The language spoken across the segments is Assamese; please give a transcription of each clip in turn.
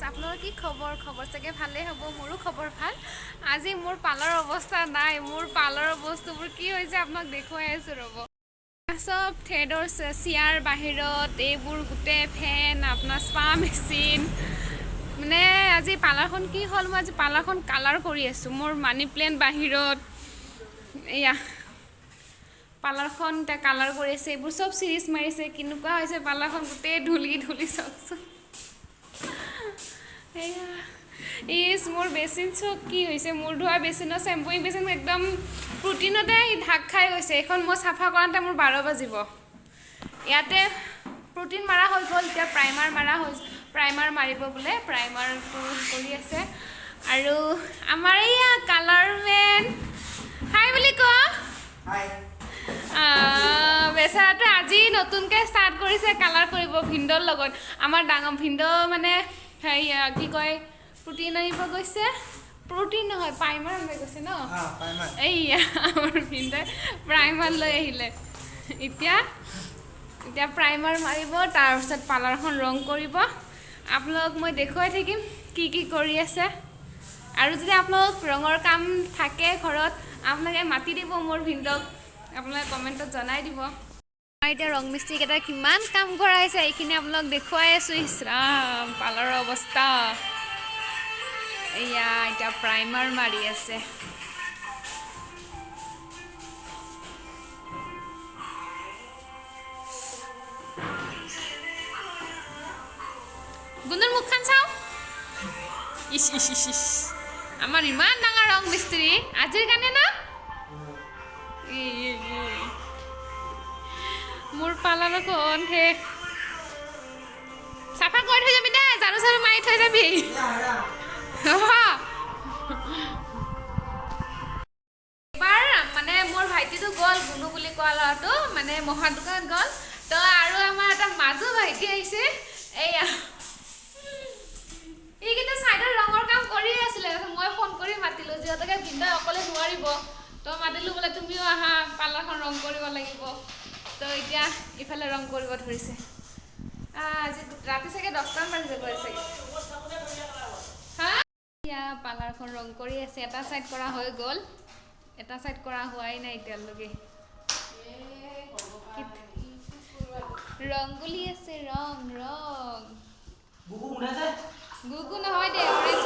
আপোনালোকৰ কি খবৰ চাগে ভালেই হ'ব মোৰো খবৰ ভাল আজি মোৰ পালৰ অৱস্থা নাই মোৰ পালৰ বস্তুবোৰ কি হৈছে আপোনাক দেখুৱাই আছো ৰ'ব সব থ্ৰেডৰ চিয়াৰ বাহিৰত এইবোৰ গোটেই ফেন আপোনাৰ স্পা মেচিন মানে আজি পাৰ্লাৰখন কি হ'ল মই আজি পাৰ্লাৰখন কালাৰ কৰি আছোঁ মোৰ মানি প্লেণ্ট বাহিৰত এয়া পাৰ্লাৰখন এতিয়া কালাৰ কৰি আছে এইবোৰ চব চিৰিজ মাৰিছে কেনেকুৱা হৈছে পাৰ্লাৰখন গোটেই ধূলি চাওকচোন ইজ মোৰ বেচিন চব কি হৈছে মোৰ ধোৱা বেচিনৰ চেম্পুইং বেচিন একদম প্ৰটিনতে ঢাক খাই গৈছে এখন মই চাফা কৰাতে মোৰ 12 বাজিব ইয়াতে প্ৰটিন মাৰা হৈ গ'ল এতিয়া প্ৰাইমাৰ মাৰিব বোলে প্ৰাইমাৰটো কৰি আছে আৰু আমাৰ এয়া কালাৰমেন হাই বুলি ক হাই বেচাৰাটো আজি নতুনকৈ ষ্টাৰ্ট কৰিছে কালাৰ কৰিব ভিন্দৰ লগত আমাৰ ডাঙৰ ভিন্দ মানে কি কয় প্ৰটিন আনিব গৈছে প্ৰটিন নহয় প্ৰাইমাৰ আনিব গৈছে ন এইয়া আমাৰ ভিন্দই প্ৰাইমাৰ লৈ আহিলে এতিয়া প্ৰাইমাৰ মাৰিব তাৰপিছত পাৰ্লাৰখন ৰং কৰিব আপোনালোক মই দেখুৱাই থাকিম কি কৰি আছে আৰু যদি আপোনালোক ৰঙৰ কাম থাকে ঘৰত আপোনালোকে মাতি দিব মোৰ ভিন্দক আপোনালোকে কমেণ্টত জনাই দিব এতিয়া ৰং মিস্ত্ৰী কেইটা কিমান কাম কৰাইছে এইখিনি আপোনালোক দেখুৱাই আছোঁ ইছৰাম পাৰ্লাৰৰ অৱস্থা এয়া এতিয়া প্ৰাইমাৰ মাৰি আছে গুণৰ মুখখন চাওঁ ইছ আমাৰ ইমান ডাঙৰ ৰং মিস্ত্ৰী আজিৰ কাৰণে না মোৰ পাৰ্লাৰখন শেষ চাফা কৰি থৈ যাবি দে ঝাৰু মাৰি থৈ যাবি এবাৰ মানে মোৰ ভাইটিটো গ'ল গুণু বুলি কোৱা ল'ৰাটো মানে মহাৰ দোকানত গ'ল তো আৰু আমাৰ এটা মাজু ভাইটি আহিছে এয়া এই কিন্তু চাইডৰ ৰঙৰ কাম কৰি আছিলে মই ফোন কৰি মাতিলো যিহেতুকে ভিন্দই অকলে নোৱাৰিব তো মাতিলো বোলে তুমিও আহা পাৰ্লাৰখন ৰং কৰিব লাগিব তো এতিয়া ইফালে ৰং কৰিব ধৰিছে আজি ৰাতি চাগে 10টামান বাজিছে গৈ চাগে হা এতিয়া পাৰ্লাৰখন ৰং কৰি আছে এটা সাইড কৰা হৈ গ'ল এটা সাইড কৰা হোৱাই নাই এতিয়ালৈকে ৰংগুলি আছে ৰং গুগু নহয় দে অৰেঞ্জ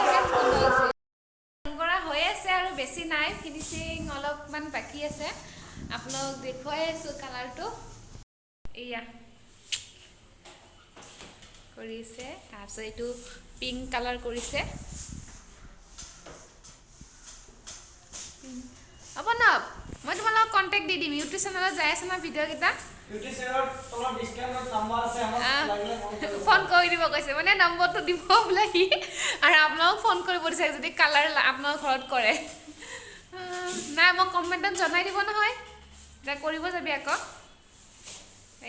ৰং কৰা হৈ আছে আৰু বেছি নাই ফিনিচিং অলপমান বাকী আছে আপোনাক দেখুৱাই আছোঁ কালাৰটো এয়া কৰিছে তাৰপিছত এইটো পিংক কালাৰ কৰিছে হ'ব ন মই তোমালোকক কণ্টেক্ট দি দিম ইউটিউব চেনেলত যাই আছে না ভিডিঅ' কেইটা ইউটিউব চেনেলত তলত ডিসক্ৰিপচনত নম্বৰ আছে ফোন কৰি দিব কৈছে মানে নম্বৰটো দিব বোলে সি আৰু আপোনালোক ফোন কৰিব দিছে যদি কালাৰ আপোনাৰ ঘৰত কৰে নাই মই কমেণ্টত জনাই দিব নহয় এতিয়া কৰিব যাবি আকৌ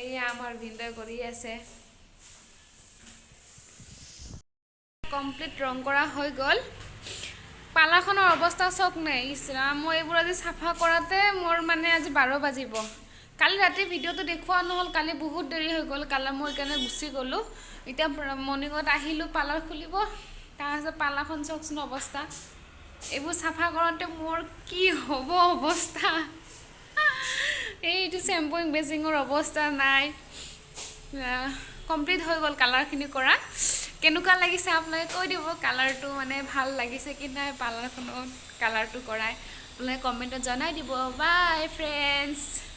এইয়া আমাৰ ভিন্দই কৰি আছে কমপ্লিট ৰং কৰা হৈ গ'ল পাৰ্লাৰখনৰ অৱস্থা চক নাই ইছৰাম মই এইবোৰ আজি চাফা কৰাতে মোৰ মানে আজি 12 বাজিব কালি ৰাতি ভিডিঅ'টো দেখুওৱা নহ'ল কালি বহুত দেৰি হৈ গ'ল কালি মই সেইকাৰণে গুচি গ'লোঁ এতিয়া মৰ্ণিঙত আহিলোঁ পাৰ্লাৰ খুলিব তাৰপিছত পাৰ্লাৰখন চকচোন অৱস্থা এইবোৰ চাফা কৰোঁতে মোৰ কি হ'ব অৱস্থা এইটো চেম্পুইং বেচিঙৰ অৱস্থা নাই কমপ্লিট হৈ গ'ল কালাৰখিনি কৰা কেনেকুৱা লাগিছে আপোনালোকে কৈ দিব কালাৰটো মানে ভাল লাগিছে কি নাই পাৰ্লাৰখনত কালাৰটো কৰাই আপোনালোকে কমেণ্টত জনাই দিব বাই ফ্ৰেণ্ডছ